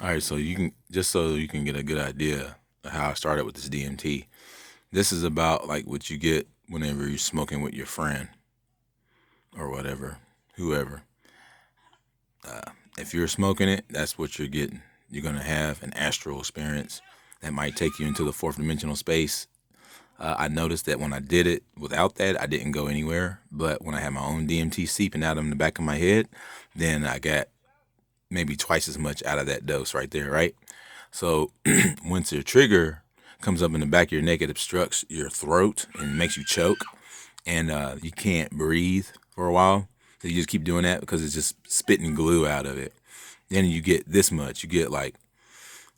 All right, so you can just so you can get a good idea of how I started with this DMT. This is about like what you get whenever you're smoking with your friend or whatever, whoever. If you're smoking it, that's what you're getting. You're gonna have an astral experience that might take you into the fourth dimensional space. I noticed that when I did it without that, I didn't go anywhere. But when I had my own DMT seeping out in the back of my head, then I got maybe twice as much out of that dose right there, right? So once your trigger comes up in the back of your neck, it obstructs your throat and makes you choke, and you can't breathe for a while. So you just keep doing that because it's just spitting glue out of it. Then you get this much. You get like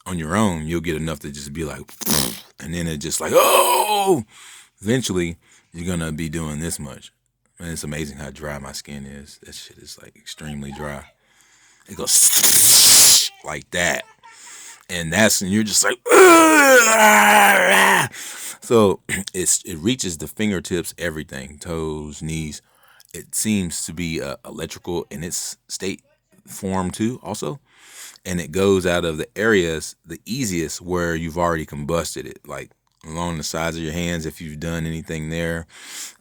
on your own, you'll get enough to just be like, and then it just like, oh, eventually you're gonna be doing this much. And it's amazing how dry my skin is. That shit is like extremely dry. It goes like that. And that's and you're just like so it reaches the fingertips, everything, toes, knees. It seems to be electrical in its state form too, also, and it goes out of the areas the easiest where you've already combusted it, like along the sides of your hands if you've done anything there,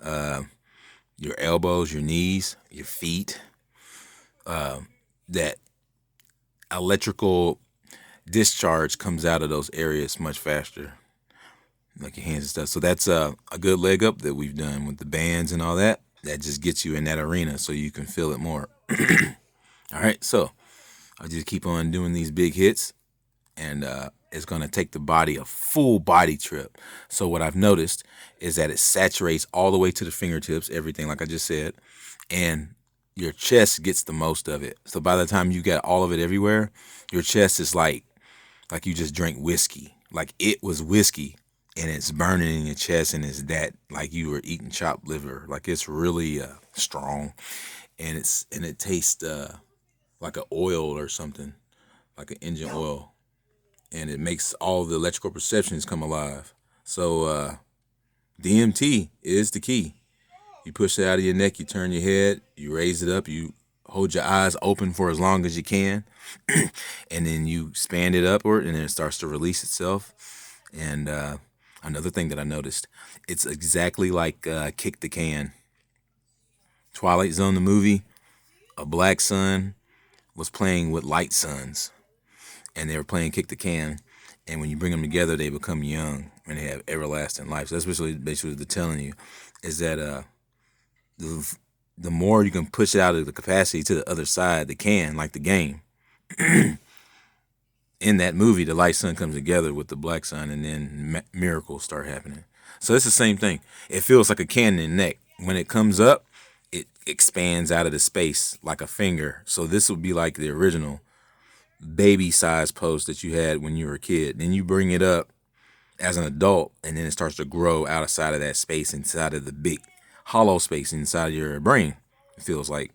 uh, your elbows, your knees, your feet. That electrical discharge comes out of those areas much faster, like your hands and stuff. So that's a good leg up that we've done with the bands and all that. That just gets you in that arena so you can feel it more. All right, so I'll just keep on doing these big hits, and it's going to take the body a full body trip. So what I've noticed is that it saturates all the way to the fingertips, everything like I just said, and your chest gets the most of it. So by the time you got all of it everywhere, your chest is like you just drank whiskey. Like it was whiskey and it's burning in your chest and it's that like you were eating chopped liver. Like it's really strong, and it tastes like an oil or something, like an engine oil, and it makes all the electrical perceptions come alive. So DMT is the key. You push it out of your neck, you turn your head, you raise it up, you hold your eyes open for as long as you can, and then you expand it upward, and then it starts to release itself. And another thing that I noticed, it's exactly like Kick the Can. Twilight Zone, the movie, a black sun was playing with light suns, and they were playing Kick the Can. And when you bring them together, they become young and they have everlasting life. So that's basically what they're telling you is that the, the more you can push it out of the capacity to the other side, the can, like the game. In that movie, the light sun comes together with the black sun, and then miracles start happening. So it's the same thing. It feels like a can in the neck. When it comes up, it expands out of the space like a finger. So this would be like the original baby size post that you had when you were a kid. Then you bring it up as an adult, and then it starts to grow outside of that space, inside of the big hollow space inside of your brain. It feels like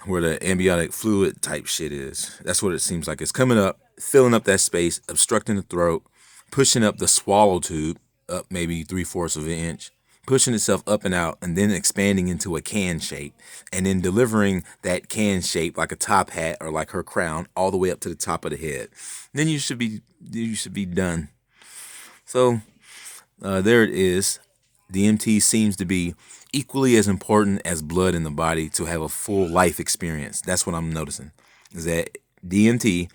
where the amniotic fluid type shit is. That's what it seems like. It's coming up, filling up that space, obstructing the throat, pushing up the swallow tube up maybe 3/4 of an inch, pushing itself up and out, and then expanding into a can shape, and then delivering that can shape like a top hat or like her crown all the way up to the top of the head. Then you should be done. So there it is. DMT seems to be equally as important as blood in the body to have a full life experience. That's what I'm noticing. Is that DMT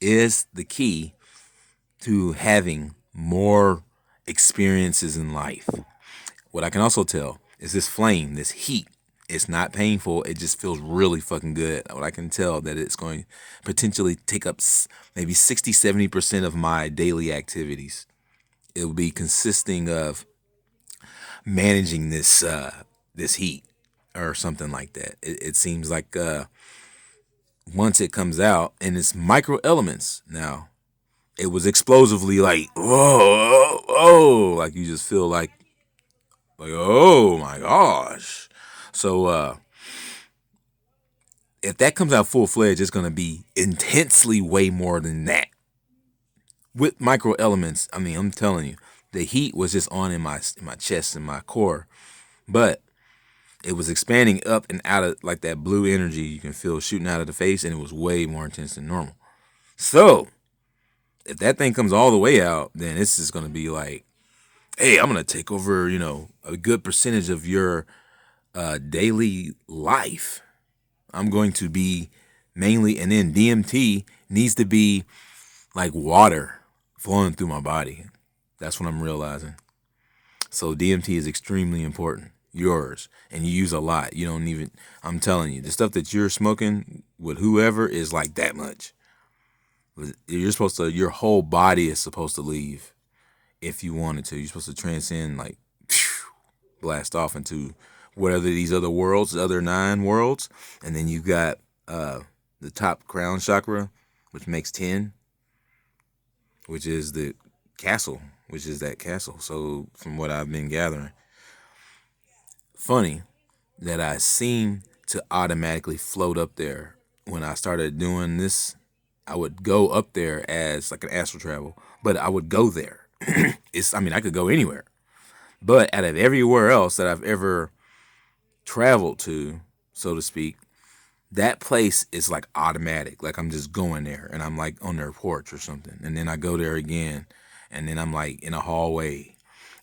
is the key to having more experiences in life. What I can also tell is this flame, this heat. It's not painful. It just feels really fucking good. What I can tell that it's going to potentially take up maybe 60, 70% of my daily activities. It will be consisting of managing this heat or something like that. It seems like once it comes out and it's micro elements now, it was explosively like oh, like you just feel like oh my gosh. So if that comes out full fledged, it's gonna be intensely way more than that. With micro elements, I mean, I'm telling you, the heat was just on in my chest and my core, but It was expanding up and out of like that blue energy you can feel shooting out of the face, and it was way more intense than normal. So if that thing comes all the way out, then it's just gonna be like, hey, I'm gonna take over, a good percentage of your daily life. I'm going to be mainly, and then DMT needs to be like water flowing through my body. That's what I'm realizing. So DMT is extremely important. Yours. And you use a lot. You don't even, I'm telling you, the stuff that you're smoking with whoever is like that much. Your whole body is supposed to leave if you wanted to. You're supposed to transcend, like, blast off into whatever these other worlds, the other 9 worlds. And then you got the top crown chakra, which makes 10, which is the castle, which is that castle. So from what I've been gathering, funny that I seem to automatically float up there. When I started doing this, I would go up there as like an astral travel, but I would go there. I could go anywhere, but out of everywhere else that I've ever traveled to, so to speak, that place is like automatic. Like I'm just going there and I'm like on their porch or something. And then I go there again. And then I'm like in a hallway,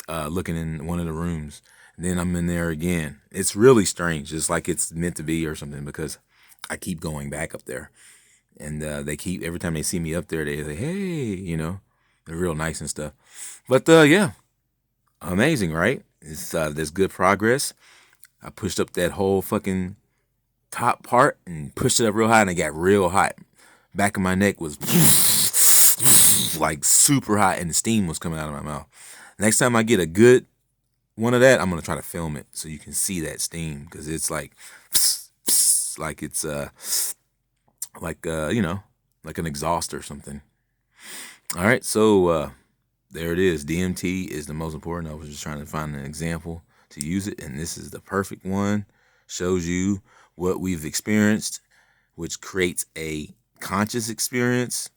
looking in one of the rooms. And then I'm in there again. It's really strange. It's like it's meant to be or something, because I keep going back up there. And every time they see me up there, they say, hey, they're real nice and stuff. But yeah, amazing, right? There's good progress. I pushed up that whole fucking top part and pushed it up real high, and it got real hot. Back of my neck was like super hot, and the steam was coming out of my mouth. Next time I get a good one of that, I'm gonna try to film it so you can see that steam, because it's like like it's like like an exhaust or something. All right, so there it is. DMT is the most important. I was just trying to find an example to use it, and this is the perfect one. Shows you what we've experienced, which creates a conscious experience,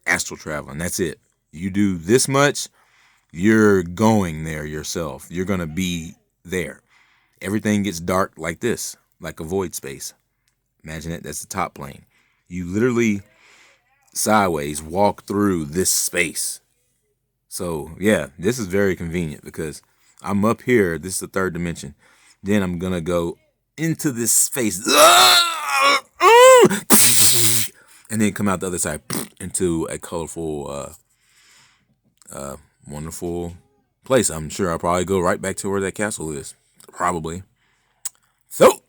astral travel, and that's it. You do this much, you're going there yourself. You're going to be there. Everything gets dark like this, like a void space. Imagine it, that's the top plane. You literally sideways walk through this space. So yeah, this is very convenient because I'm up here. This is the 3rd dimension. Then I'm going to go into this space and then come out the other side into a colorful, wonderful place. I'm sure I'll probably go right back to where that castle is. Probably. So,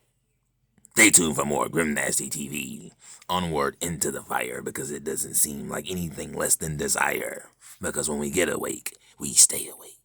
stay tuned for more Grimnasty TV. Onward into the fire, because it doesn't seem like anything less than desire. Because when we get awake, we stay awake.